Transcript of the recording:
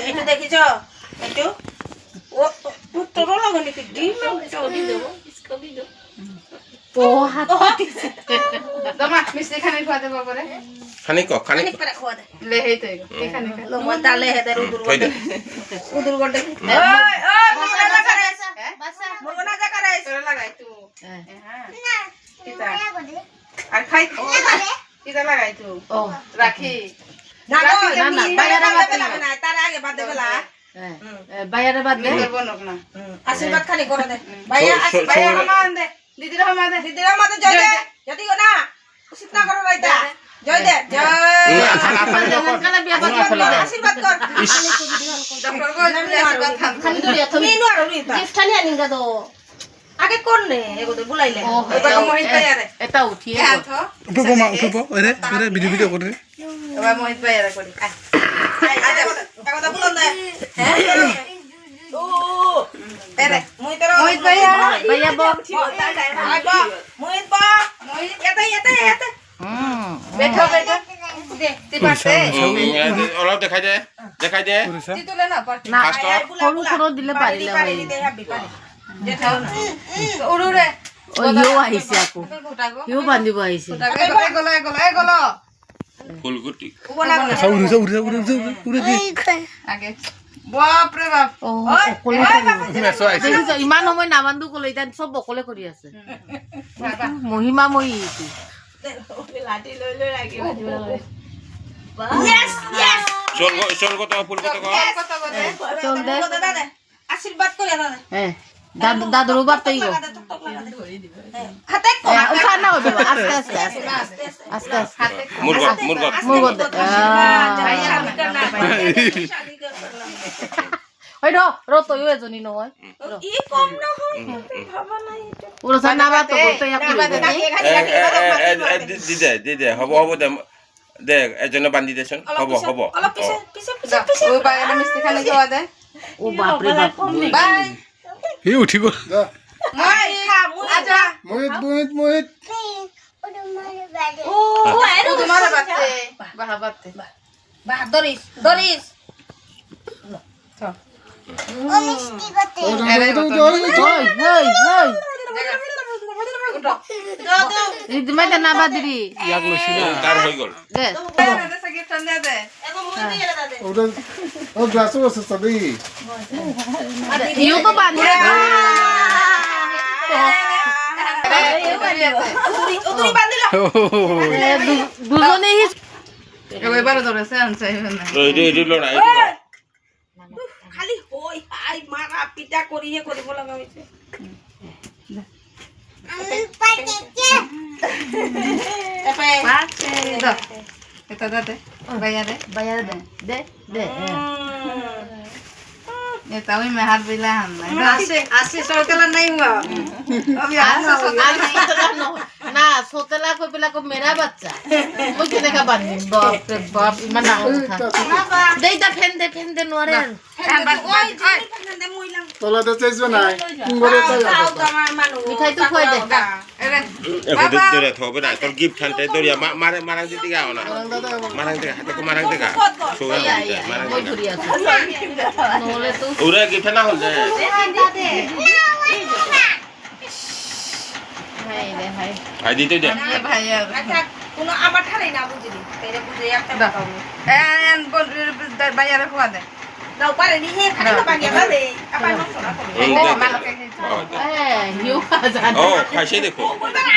এটা দেখিছ একটু ও তোর লাগনি কি ডিম চৌদি দেব इसको भी दो পোহা দমা মিষ্টি খানি খোয়া দেব করে খানি করে খাওয়া দে লে হেই তো এখানে লো মতালে হেদের উদুর গড়ে ওই মুরগনা যা করে তোরে লাগাই তু হ্যাঁ কিতা আর খাই কিতা লাগাই তু ও রাখি না না, বাইরে বাদ দিও। না তার আগে বাদ দেবেলা বাইরে বাদ দে বনক না আশীর্বাদ খালি করে দে ভাইয়া ভাইয়া হামান দে দিদির হামান দে দিদির আমাদের জয় দে যদি গো না উচিত না করো রাইতা জয় দে জয় কালা বিয়া বাদ ফেলে দে আশীর্বাদ কর ডক্টর কো আশীর্বাদ খান খালি দরিয়া তুমি মেনু আর রইতা গিফট খালি আনিঙ্গা তো আগে করনে এগোতে বুলাইলে এবার মোহিত ভাইয়ারে এটা উঠিয়ে হ্যাঁ তো উঠবো মা উঠবো ওরে ভিডিও করে এবার মোহিত ভাইয়ারে করি কথা বুলন দে ও এরে মোহিত ভাইয়া ভাইয়া বল মোহিত বা মোহিত এতে বেঠো বেঠো দে তিপাতে অলপ দেখাই দে তিতুলে না পারতি না First off, সরু সরু দিলে পাৰিলে পারি হয় দে হাবি পারি যেটাও না উড়ুরে ও ইও আহিছে আকৌ ফুটাগো ইও বান্ধিব আহিছে ফুটাগো এগলো ফুলগুটি বনা উড়ে আগে বাপ রে বাপ ও অকলে মেছো আইছে দেখিছ ইমান সময় নাবান্ধো ক'লে এতিয়া চব অকলে কৰি আছে মহিমা মই এইটো লাঠি লৈ লৈ লাগি ইয়েস ইয়েস চল কত ফুল কত কত গদে চল দে দাদা আশীর্বাদ করে দাদা দাদুৰো বাপ তই হাতে কো উঠা না হবে আস্তে আস্তে আস্তে হাতে মুরগত মুরগত শাদি করনা শাদি করনা ওই ৰ তইও এজনী নহয় ই কম নহয় ভাবা নাই এটা ওর সামনে আবার তো করতে দিদে হব দে এজনে বান্ধি দেচোন হব অলপ পিছে পিছে ও বাইরে মিষ্টি খানি খাওয়া দে ও বাপ রে বাপ বাই হি উঠিব মই খা মই আজা মোহিত ও এরো তোমার বাতে বাহা বাতে বাহ দরিস এই তুমি তো না বাদিরি ইয়াক লৈছি না তার হই গল দে দে সগে ঠান্ডা দে এগো মই দিয়ে দাদা ওটা ও গ্লাসও আছে সবই ইও তো বান্ধে উদুরি বান্ধিলা দুজনে হি এবার ধরেছে আনছে না এটি লো না খালি হই হাই মারা পিটা করিয়ে কৰিব লাগা হইছে দাও এটা দে ভাইয়া দে দে দে এটা ওই মেহার বিলা হান নাই আসে সরকার নাই হুয়া আমি না সোতেলা কই পেলা কো মেরা বাচ্চা ওই কে দেখা বান্ধি বাপ রে বাপ ইমান ডাঙৰ কথা দেইতা ফেন দে নরে তলাতে চাইছো নাই কুঙ্গরে চাই মিঠাই তো খুৱাই দে এখন ধরে থবে না তোর গিফট খানতে দরিয়া মারাং দিতে গাও না মারাং দিকে হাতে কো মারাং দিকা সোয়া মারাং মই ধৰি আছো নহলে তো ওরে গিফট না হল যায় হাই আই দিতে দে ভাইয়া কোনো আমার ঠারে না বুঝলি এরে বুঝে একটা দাও এন বল ভাইয়া খোয়া দে দাও পারে নি হে খালি তো বাগিয়া দে আবার নষ্ট না করবে এই ও দে মালকে হিউ জান ও খাইছে দেখো বলবা না